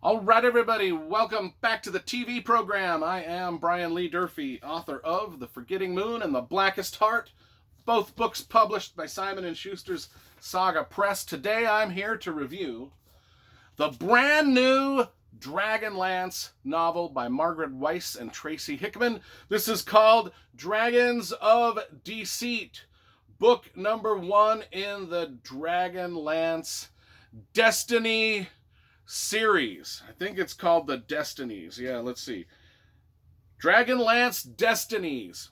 All right, everybody, welcome back to the TV program. I am Brian Lee Durfee, author of The Forgetting Moon and The Blackest Heart, both books published by Simon & Schuster's Saga Press. Today I'm here to review the brand new Dragonlance novel by Margaret Weis and Tracy Hickman. This is called Dragons of Deceit, book number 1 in the Dragonlance Destiny series. I think it's called the Destinies. Yeah, let's see. Dragonlance Destinies.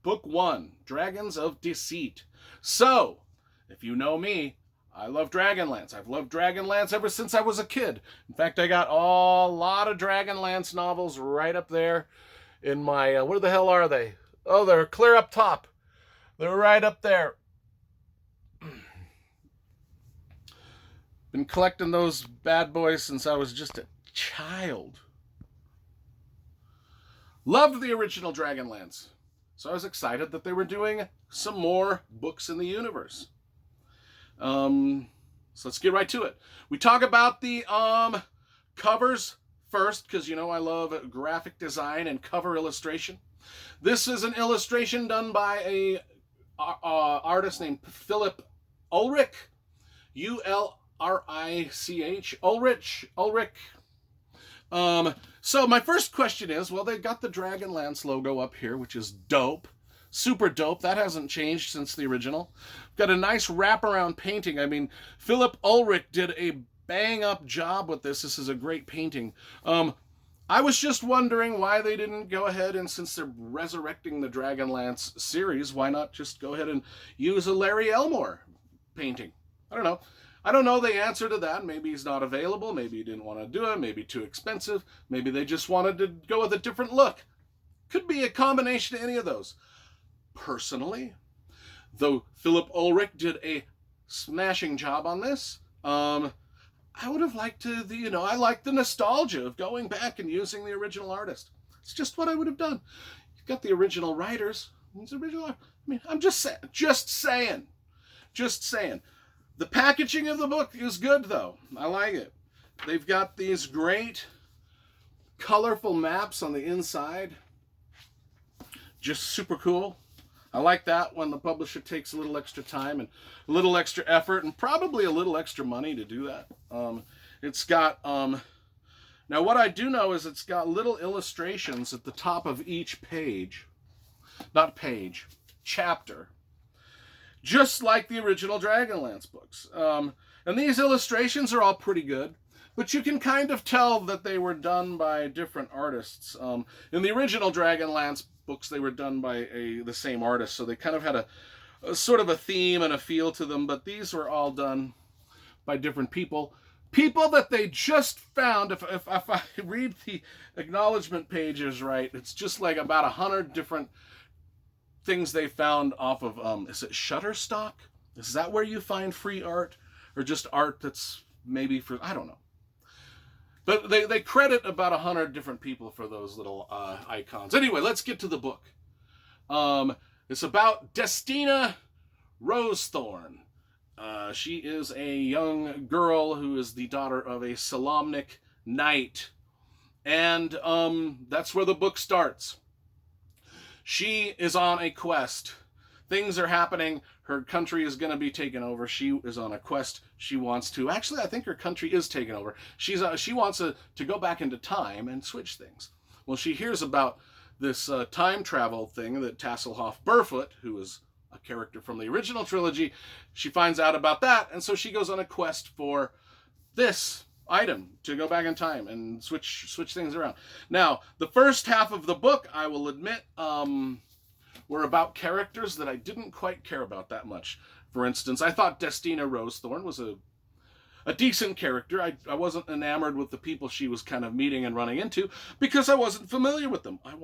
Book 1, Dragons of Deceit. So, if you know me, I love Dragonlance. I've loved Dragonlance ever since I was a kid. In fact, I got a lot of Dragonlance novels right up there in my, where the hell are they? Oh, they're clear up top. They're right up there. Been collecting those bad boys since I was just a child. Loved the original Dragonlance. So I was excited that they were doing some more books in the universe. So let's get right to it. We talk about the covers first, because you know I love graphic design and cover illustration. This is an illustration done by a artist named Philip Ulrich. Ulrich. So my first question is, well, they've got the Dragonlance logo up here, which is dope. Super dope. That hasn't changed since the original. Got a nice wraparound painting. I mean, Philip Ulrich did a bang-up job with this. This is a great painting. I was just wondering why they didn't go ahead and, since they're resurrecting the Dragonlance series, why not just go ahead and use a Larry Elmore painting? I don't know. I don't know the answer to that. Maybe he's not available. Maybe he didn't want to do it. Maybe too expensive. Maybe they just wanted to go with a different look. Could be a combination of any of those. Personally, though Philip Ulrich did a smashing job on this, I would have liked to, I like the nostalgia of going back and using the original artist. It's just what I would have done. You've got the original writers. I'm just saying. The packaging of the book is good, though. I like it. They've got these great colorful maps on the inside. Just super cool. I like that when the publisher takes a little extra time and a little extra effort and probably a little extra money to do that. It's got, now what I do know is it's got little illustrations at the top of each page. Not page, chapter. Just like the original Dragonlance books. And these illustrations are all pretty good, but you can kind of tell that they were done by different artists. In the original Dragonlance books, they were done by the same artist, so they kind of had a sort of a theme and a feel to them, but these were all done by different people. People that they just found, if I read the acknowledgement pages right, it's just like about 100 different things they found off of, is it Shutterstock? Is that where you find free art? Or just art that's maybe for, I don't know. But they credit about 100 different people for those little icons. Anyway, let's get to the book. It's about Destina Rosethorn. She is a young girl who is the daughter of a Solamnic knight. And that's where the book starts. She is on a quest. Things are happening. Her country is going to be taken over. She is on a quest. She wants to... Actually, I think her country is taken over. She wants to go back into time and switch things. Well, she hears about this time travel thing that Tasselhoff Burfoot, who is a character from the original trilogy, she finds out about that, and so she goes on a quest for this item to go back in time and switch things around. Now, the first half of the book, I will admit, were about characters that I didn't quite care about that much. For instance, I thought Destina Rosethorn was a decent character. I wasn't enamored with the people she was kind of meeting and running into because I wasn't familiar with them. I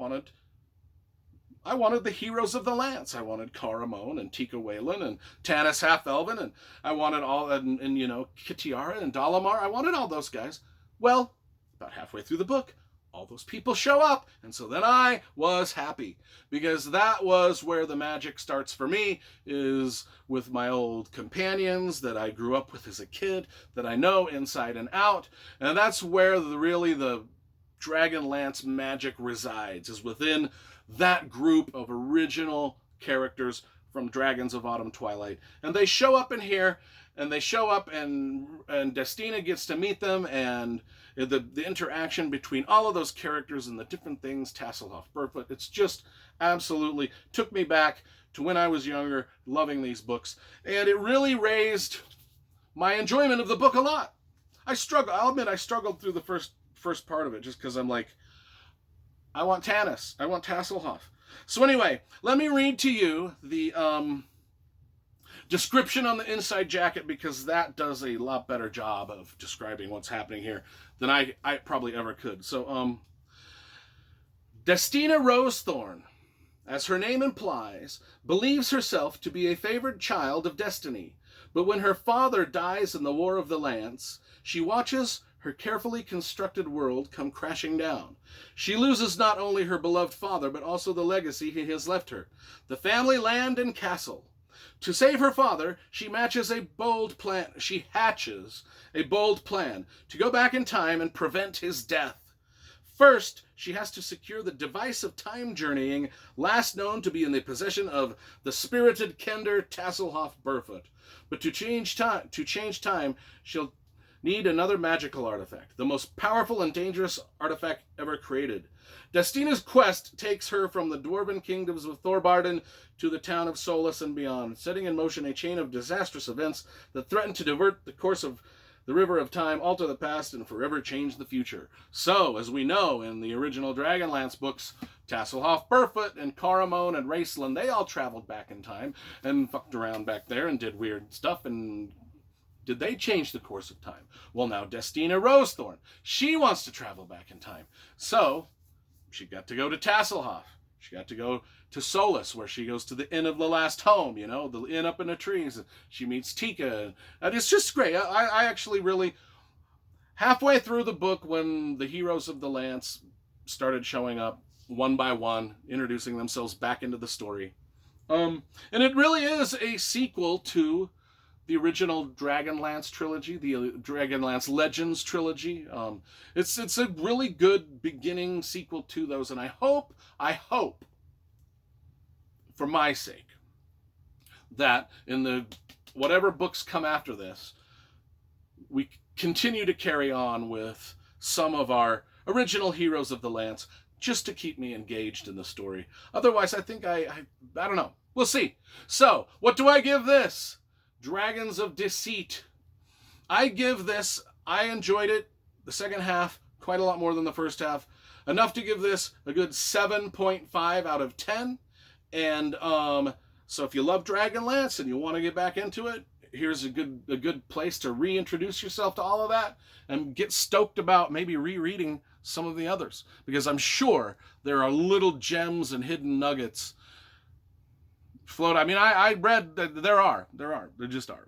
wanted the heroes of the Lance. I wanted Caramon and Tika Whalen and Tanis Half-Elven, and I wanted all, and Kitiara and Dalamar. I wanted all those guys. Well, about halfway through the book, all those people show up. And so then I was happy, because that was where the magic starts for me, is with my old companions that I grew up with as a kid, that I know inside and out. And that's where really the Dragonlance magic resides, is within that group of original characters from Dragons of Autumn Twilight. And they show up in here, and they show up, and Destina gets to meet them, and the interaction between all of those characters and the different things, Tasselhoff, Burfoot, it's just absolutely took me back to when I was younger, loving these books. And it really raised my enjoyment of the book a lot. I'll admit I struggled through the first part of it, just because I'm like, I want Tanis, I want Tasselhoff. So anyway, let me read to you the description on the inside jacket, because that does a lot better job of describing what's happening here than I probably ever could. So, Destina Rosethorn, as her name implies, believes herself to be a favored child of destiny, but when her father dies in the War of the Lance, she watches her carefully constructed world come crashing down. She loses not only her beloved father, but also the legacy he has left her, the family land and castle. To save her father, she hatches a bold plan to go back in time and prevent his death. First, she has to secure the device of time journeying, last known to be in the possession of the spirited Kender Tasselhoff Burfoot. But to change time, she'll need another magical artifact, the most powerful and dangerous artifact ever created. Destina's quest takes her from the dwarven kingdoms of Thorbarden to the town of Solus and beyond, setting in motion a chain of disastrous events that threaten to divert the course of the river of time, alter the past, and forever change the future. So, as we know in the original Dragonlance books, Tasselhoff, Burfoot, and Caramon, and Raceland, they all traveled back in time and fucked around back there and did weird stuff. And did they change the course of time? Well, now Destina Rosethorn, she wants to travel back in time. So she got to go to Tasselhoff. She got to go to Solus, where she goes to the Inn of the Last Home, the inn up in the trees. She meets Tika. And it's just great. I actually really, halfway through the book, when the heroes of the Lance started showing up one by one, introducing themselves back into the story. And it really is a sequel to the original Dragonlance trilogy, the Dragonlance Legends trilogy. It's a really good beginning sequel to those, and I hope, for my sake, that in the whatever books come after this, we continue to carry on with some of our original heroes of the Lance, just to keep me engaged in the story. Otherwise, I think I don't know. We'll see. So, what do I give this? Dragons of Deceit. I enjoyed it, the second half, quite a lot more than the first half. Enough to give this a good 7.5 out of 10. And so if you love Dragonlance and you want to get back into it, here's a good place to reintroduce yourself to all of that and get stoked about maybe rereading some of the others. Because I'm sure there are little gems and hidden nuggets float. I mean, I read that there just are.